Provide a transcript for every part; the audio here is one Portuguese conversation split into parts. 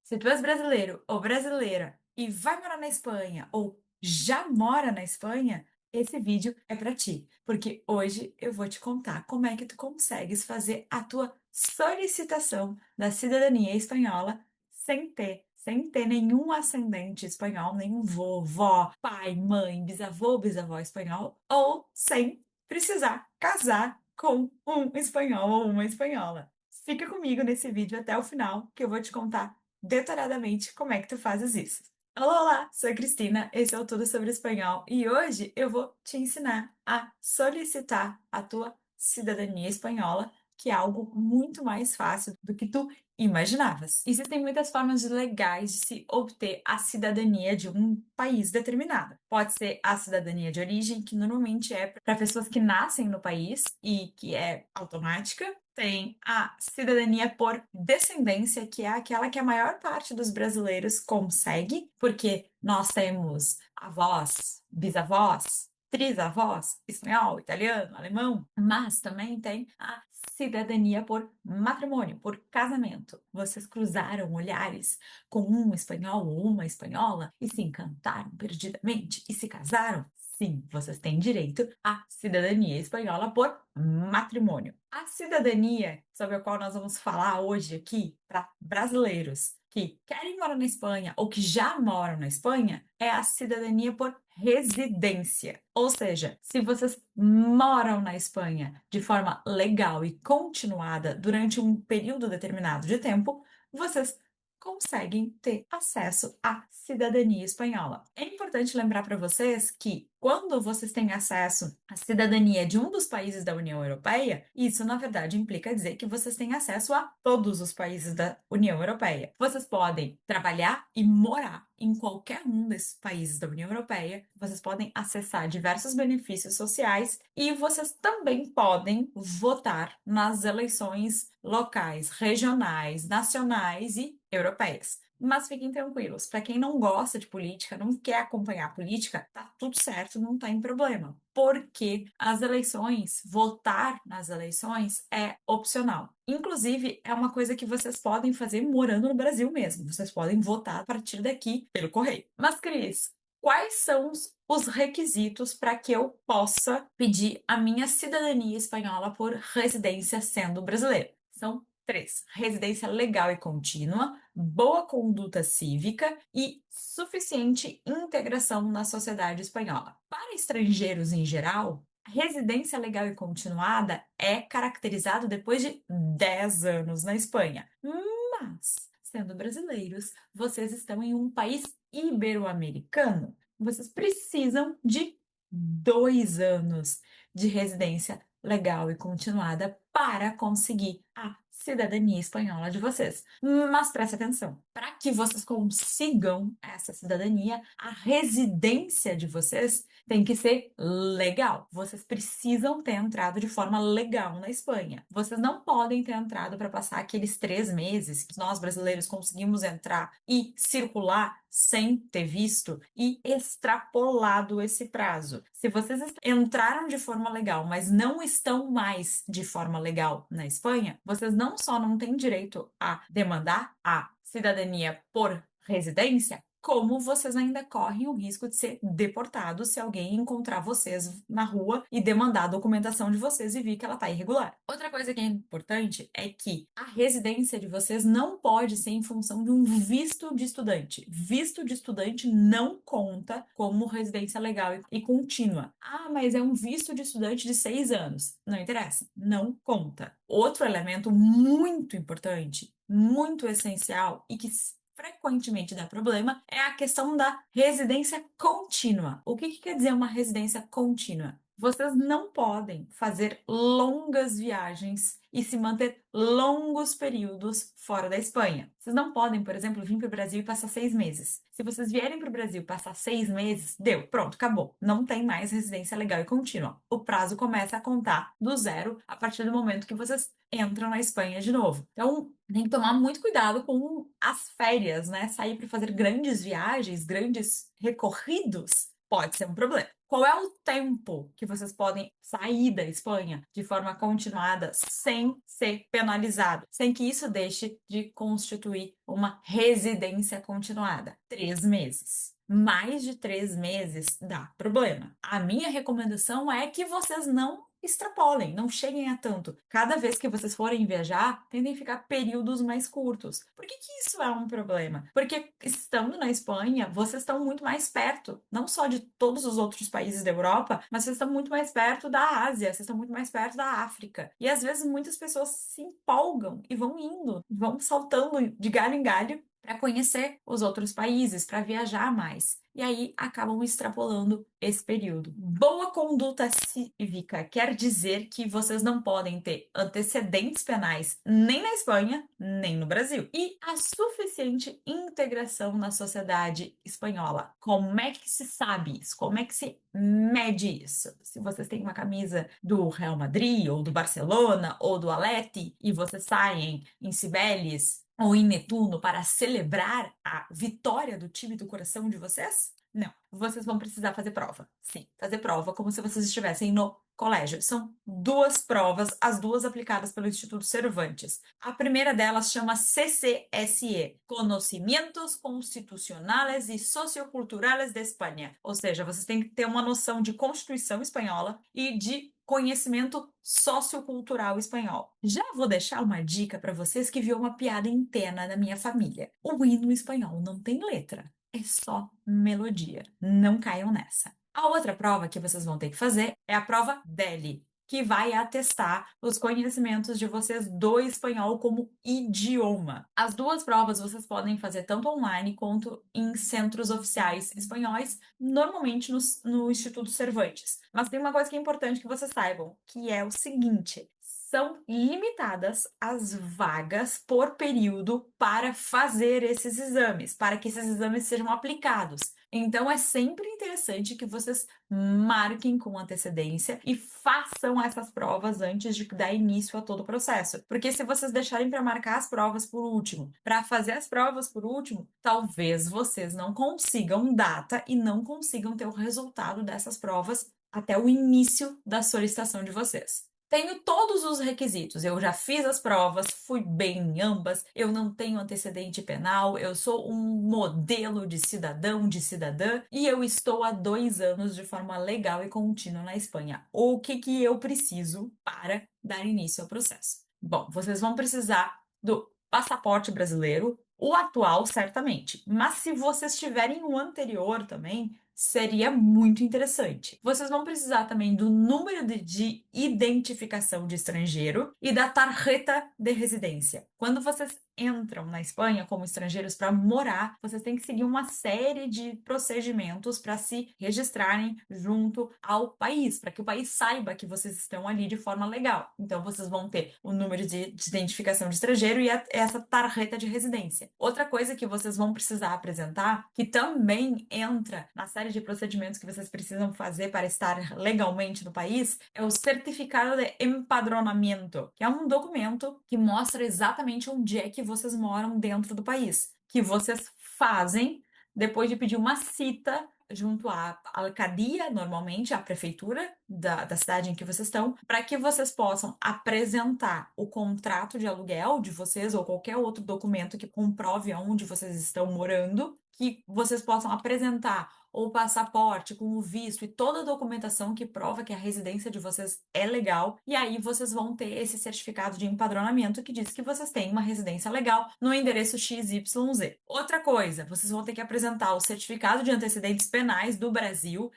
Se tu és brasileiro ou brasileira e vai morar na Espanha ou já mora na Espanha, esse vídeo é para ti, porque hoje eu vou te contar como é que tu consegues fazer a tua solicitação da cidadania espanhola sem ter nenhum ascendente espanhol, nenhum vovó, pai, mãe, bisavô, bisavó espanhol, ou sem precisar casar com um espanhol ou uma espanhola. Fica comigo nesse vídeo até o final, que eu vou te contar detalhadamente como é que tu fazes isso. Olá, olá! Sou a Cristina, esse é o Tudo Sobre Espanhol e hoje eu vou te ensinar a solicitar a tua cidadania espanhola, que é algo muito mais fácil do que tu imaginavas. Existem muitas formas legais de se obter a cidadania de um país determinado. Pode ser a cidadania de origem, que normalmente é para pessoas que nascem no país e que é automática. Tem a cidadania por descendência, que é aquela que a maior parte dos brasileiros consegue, porque nós temos avós, bisavós, trisavós, espanhol, italiano, alemão, mas também tem a cidadania por matrimônio, por casamento. Vocês cruzaram olhares com um espanhol ou uma espanhola e se encantaram perdidamente e se casaram? Sim, vocês têm direito à cidadania espanhola por matrimônio. A cidadania sobre a qual nós vamos falar hoje aqui para brasileiros que querem morar na Espanha ou que já moram na Espanha é a cidadania por residência. Ou seja, se vocês moram na Espanha de forma legal e continuada durante um período determinado de tempo, vocês conseguem ter acesso à cidadania espanhola. É importante lembrar para vocês que quando vocês têm acesso à cidadania de um dos países da União Europeia, isso na verdade implica dizer que vocês têm acesso a todos os países da União Europeia. Vocês podem trabalhar e morar em qualquer um desses países da União Europeia, vocês podem acessar diversos benefícios sociais e vocês também podem votar nas eleições locais, regionais, nacionais e europeias. Mas fiquem tranquilos, para quem não gosta de política, não quer acompanhar a política, tá tudo certo, não tem problema. Porque as eleições, votar nas eleições é opcional. Inclusive, é uma coisa que vocês podem fazer morando no Brasil mesmo. Vocês podem votar a partir daqui pelo correio. Mas, Cris, quais são os requisitos para que eu possa pedir a minha cidadania espanhola por residência sendo brasileiro? São três: residência legal e contínua, boa conduta cívica e suficiente integração na sociedade espanhola. Para estrangeiros em geral, a residência legal e continuada é caracterizado depois de 10 anos na Espanha. Mas, sendo brasileiros, vocês estão em um país ibero-americano. Vocês precisam de 2 anos de residência legal e continuada para conseguir a cidadania espanhola de vocês. Mas preste atenção, para que vocês consigam essa cidadania, a residência de vocês tem que ser legal. Vocês precisam ter entrado de forma legal na Espanha. Vocês não podem ter entrado para passar aqueles 3 meses que nós brasileiros conseguimos entrar e circular sem ter visto e extrapolado esse prazo. Se vocês entraram de forma legal, mas não estão mais de forma legal na Espanha, vocês não só não têm direito a demandar a cidadania por residência, como vocês ainda correm o risco de ser deportados se alguém encontrar vocês na rua e demandar a documentação de vocês e vir que ela está irregular. Outra coisa que é importante é que a residência de vocês não pode ser em função de um visto de estudante. Visto de estudante não conta como residência legal e contínua. Ah, mas é um visto de estudante de 6 anos. Não interessa, não conta. Outro elemento muito importante, muito essencial e que frequentemente dá problema é a questão da residência contínua. O que quer dizer uma residência contínua? Vocês não podem fazer longas viagens e se manter longos períodos fora da Espanha. Vocês não podem, por exemplo, vir para o Brasil e passar 6 meses. Se vocês vierem para o Brasil e passar 6 meses, deu, pronto, acabou. Não tem mais residência legal e contínua. O prazo começa a contar do zero a partir do momento que vocês entram na Espanha de novo. Então, tem que tomar muito cuidado com as férias, né? Sair para fazer grandes viagens, grandes recorridos, pode ser um problema. Qual é o tempo que vocês podem sair da Espanha de forma continuada sem ser penalizado, sem que isso deixe de constituir uma residência continuada? 3 meses. Mais de 3 meses dá problema. A minha recomendação é que vocês não extrapolem, não cheguem a tanto. Cada vez que vocês forem viajar, tentem ficar períodos mais curtos. Por que que isso é um problema? Porque estando na Espanha, vocês estão muito mais perto, não só de todos os outros países da Europa, mas vocês estão muito mais perto da Ásia, vocês estão muito mais perto da África. E às vezes muitas pessoas se empolgam e vão indo, vão saltando de galho em galho para conhecer os outros países, para viajar mais. E aí acabam extrapolando esse período. Boa conduta cívica quer dizer que vocês não podem ter antecedentes penais nem na Espanha, nem no Brasil. E a suficiente integração na sociedade espanhola. Como é que se sabe isso? Como é que se mede isso? Se vocês têm uma camisa do Real Madrid, ou do Barcelona, ou do Atleti, e vocês saem em Cibeles ou em Netuno para celebrar a vitória do time do coração de vocês? Não, vocês vão precisar fazer prova. Sim, fazer prova como se vocês estivessem no colégio. São 2 provas, as 2 aplicadas pelo Instituto Cervantes. A primeira delas chama CCSE, Conhecimentos Constitucionales e Socioculturales de Espanha. Ou seja, vocês têm que ter uma noção de Constituição espanhola e de conhecimento sociocultural espanhol. Já vou deixar uma dica para vocês que viu uma piada interna na minha família. O hino espanhol não tem letra, é só melodia. Não caiam nessa. A outra prova que vocês vão ter que fazer é a prova DELI, que vai atestar os conhecimentos de vocês do espanhol como idioma. As 2 provas vocês podem fazer tanto online quanto em centros oficiais espanhóis, normalmente no Instituto Cervantes. Mas tem uma coisa que é importante que vocês saibam, que é o seguinte: são limitadas as vagas por período para fazer esses exames, para que esses exames sejam aplicados. Então, é sempre interessante que vocês marquem com antecedência e façam essas provas antes de dar início a todo o processo. Porque se vocês deixarem para marcar as provas por último, para fazer as provas por último, talvez vocês não consigam data e não consigam ter o resultado dessas provas até o início da solicitação de vocês. Tenho todos os requisitos. Eu já fiz as provas, fui bem em ambas, eu não tenho antecedente penal, eu sou um modelo de cidadão, de cidadã, e eu estou há 2 anos de forma legal e contínua na Espanha. O que que eu preciso para dar início ao processo? Bom, vocês vão precisar do passaporte brasileiro, o atual, certamente. Mas se vocês tiverem o anterior também, seria muito interessante. Vocês vão precisar também do número de identificação de estrangeiro e da tarjeta de residência. Quando vocês entram na Espanha como estrangeiros para morar, vocês têm que seguir uma série de procedimentos para se registrarem junto ao país, para que o país saiba que vocês estão ali de forma legal. Então, vocês vão ter o número de identificação de estrangeiro e essa tarjeta de residência. Outra coisa que vocês vão precisar apresentar, que também entra na série de procedimentos que vocês precisam fazer para estar legalmente no país, é o certificado de empadronamento, que é um documento que mostra exatamente onde é que vocês moram dentro do país, que vocês fazem depois de pedir uma cita junto à alcadia, normalmente à prefeitura da cidade em que vocês estão, para que vocês possam apresentar o contrato de aluguel de vocês ou qualquer outro documento que comprove onde vocês estão morando, que vocês possam apresentar o passaporte com o visto e toda a documentação que prova que a residência de vocês é legal, e aí vocês vão ter esse certificado de empadronamento que diz que vocês têm uma residência legal no endereço XYZ. Outra coisa, vocês vão ter que apresentar o certificado de antecedentes penais do Brasil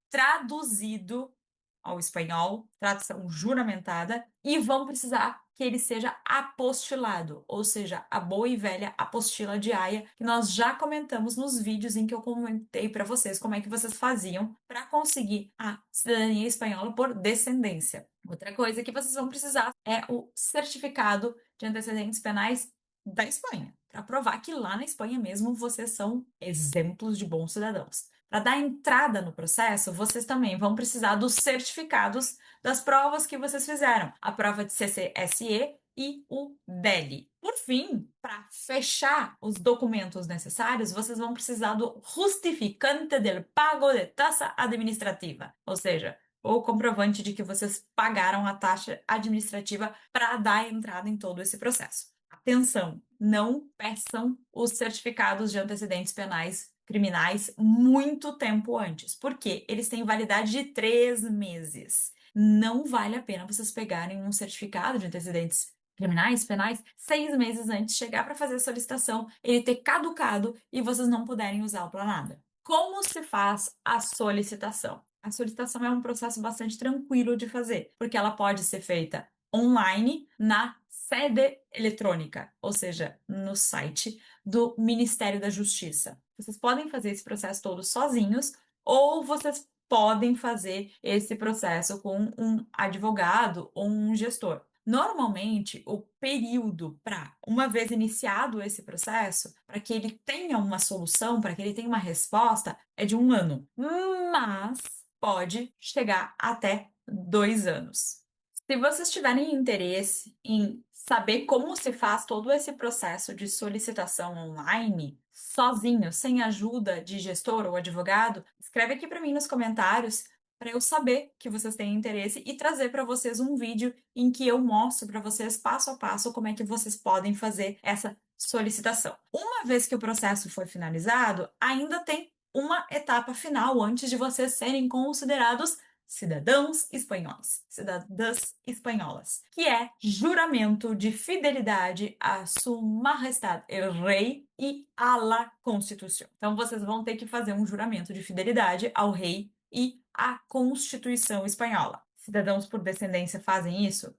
traduzido ao espanhol, tradução juramentada, e vão precisar que ele seja apostilado, ou seja, a boa e velha apostila de Haia, que nós já comentamos nos vídeos em que eu comentei para vocês como é que vocês faziam para conseguir a cidadania espanhola por descendência. Outra coisa que vocês vão precisar é o certificado de antecedentes penais da Espanha, para provar que lá na Espanha mesmo vocês são exemplos de bons cidadãos. Para dar entrada no processo, vocês também vão precisar dos certificados das provas que vocês fizeram. A prova de CCSE, e o DELI. Por fim, para fechar os documentos necessários, vocês vão precisar do justificante del pago de taxa administrativa, ou seja, o comprovante de que vocês pagaram a taxa administrativa para dar entrada em todo esse processo. Atenção, não peçam os certificados de antecedentes penais criminais muito tempo antes, porque eles têm validade de 3 meses. Não vale a pena vocês pegarem um certificado de antecedentes criminais, penais, 6 meses antes de chegar para fazer a solicitação, ele ter caducado e vocês não puderem usá-lo para nada. Como se faz a solicitação? A solicitação é um processo bastante tranquilo de fazer, porque ela pode ser feita online na sede eletrônica, ou seja, no site do Ministério da Justiça. Vocês podem fazer esse processo todo sozinhos ou vocês podem fazer esse processo com um advogado ou um gestor. Normalmente, o período para, uma vez iniciado esse processo, para que ele tenha uma solução, para que ele tenha uma resposta, é de 1 ano. Mas pode chegar até 2 anos. Se vocês tiverem interesse em saber como se faz todo esse processo de solicitação online, sozinho, sem ajuda de gestor ou advogado, escreve aqui para mim nos comentários para eu saber que vocês têm interesse e trazer para vocês um vídeo em que eu mostro para vocês passo a passo como é que vocês podem fazer essa solicitação. Uma vez que o processo foi finalizado, ainda tem uma etapa final antes de vocês serem considerados cidadãos espanhóis, cidadãs espanholas, que é juramento de fidelidade a Su Majestad el Rei e à la Constituição. Então vocês vão ter que fazer um juramento de fidelidade ao rei e à Constituição espanhola. Cidadãos por descendência fazem isso?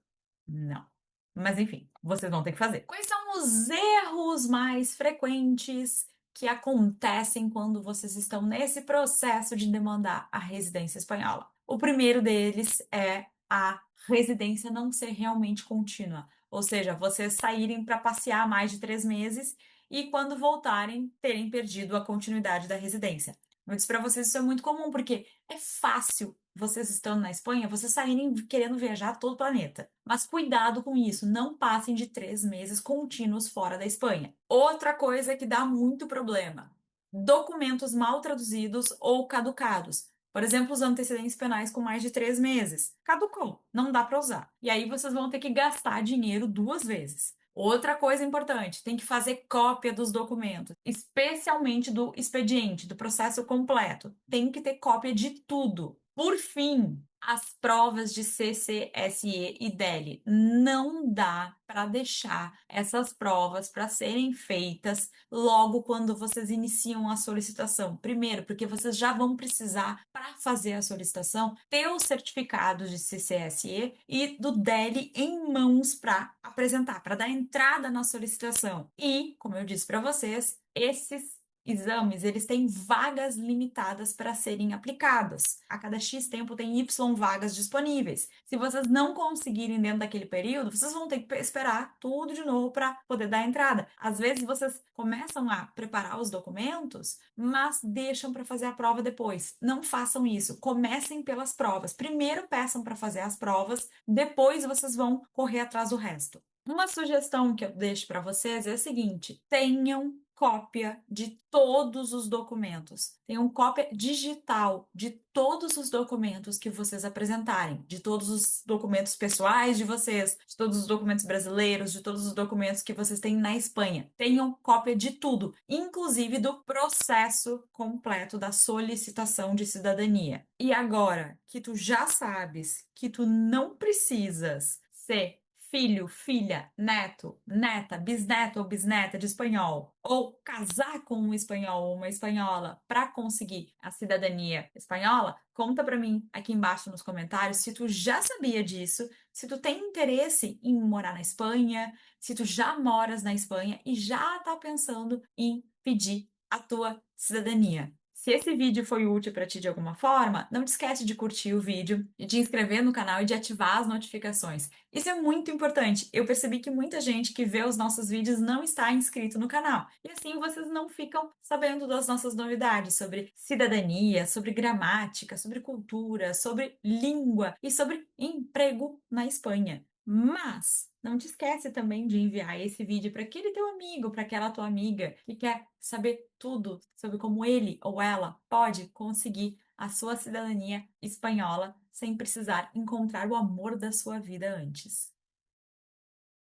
Não. Mas enfim, vocês vão ter que fazer. Quais são os erros mais frequentes que acontecem quando vocês estão nesse processo de demandar a residência espanhola? O primeiro deles é a residência não ser realmente contínua, ou seja, vocês saírem para passear mais de 3 meses e quando voltarem terem perdido a continuidade da residência. Eu disse para vocês isso é muito comum, porque é fácil vocês estando na Espanha, vocês saírem querendo viajar todo o planeta. Mas cuidado com isso, não passem de 3 meses contínuos fora da Espanha. Outra coisa que dá muito problema: documentos mal traduzidos ou caducados. Por exemplo, os antecedentes penais com mais de 3 meses. Caducou, não dá para usar. E aí vocês vão ter que gastar dinheiro 2 vezes. Outra coisa importante, tem que fazer cópia dos documentos, especialmente do expediente, do processo completo. Tem que ter cópia de tudo. Por fim, as provas de CCSE e DELI. Não dá para deixar essas provas para serem feitas logo quando vocês iniciam a solicitação. Primeiro, porque vocês já vão precisar, para fazer a solicitação, ter os certificados de CCSE e do DELI em mãos para apresentar, para dar entrada na solicitação. E, como eu disse para vocês, esses exames, eles têm vagas limitadas para serem aplicadas. A cada X tempo tem Y vagas disponíveis. Se vocês não conseguirem dentro daquele período, vocês vão ter que esperar tudo de novo para poder dar entrada. Às vezes vocês começam a preparar os documentos, mas deixam para fazer a prova depois. Não façam isso. Comecem pelas provas. Primeiro peçam para fazer as provas, depois vocês vão correr atrás do resto. Uma sugestão que eu deixo para vocês é a seguinte: tenham cópia de todos os documentos. Tenham cópia digital de todos os documentos que vocês apresentarem, de todos os documentos pessoais de vocês, de todos os documentos brasileiros, de todos os documentos que vocês têm na Espanha. Tenham cópia de tudo, inclusive do processo completo da solicitação de cidadania. E agora que tu já sabes que tu não precisas ser filho, filha, neto, neta, bisneto ou bisneta de espanhol, ou casar com um espanhol ou uma espanhola para conseguir a cidadania espanhola, conta para mim aqui embaixo nos comentários se tu já sabia disso, se tu tem interesse em morar na Espanha, se tu já moras na Espanha e já está pensando em pedir a tua cidadania. Se esse vídeo foi útil para ti de alguma forma, não te esquece de curtir o vídeo, de te inscrever no canal e de ativar as notificações. Isso é muito importante. Eu percebi que muita gente que vê os nossos vídeos não está inscrito no canal. E assim vocês não ficam sabendo das nossas novidades sobre cidadania, sobre gramática, sobre cultura, sobre língua e sobre emprego na Espanha. Mas não te esquece também de enviar esse vídeo para aquele teu amigo, para aquela tua amiga que quer saber tudo sobre como ele ou ela pode conseguir a sua cidadania espanhola sem precisar encontrar o amor da sua vida antes.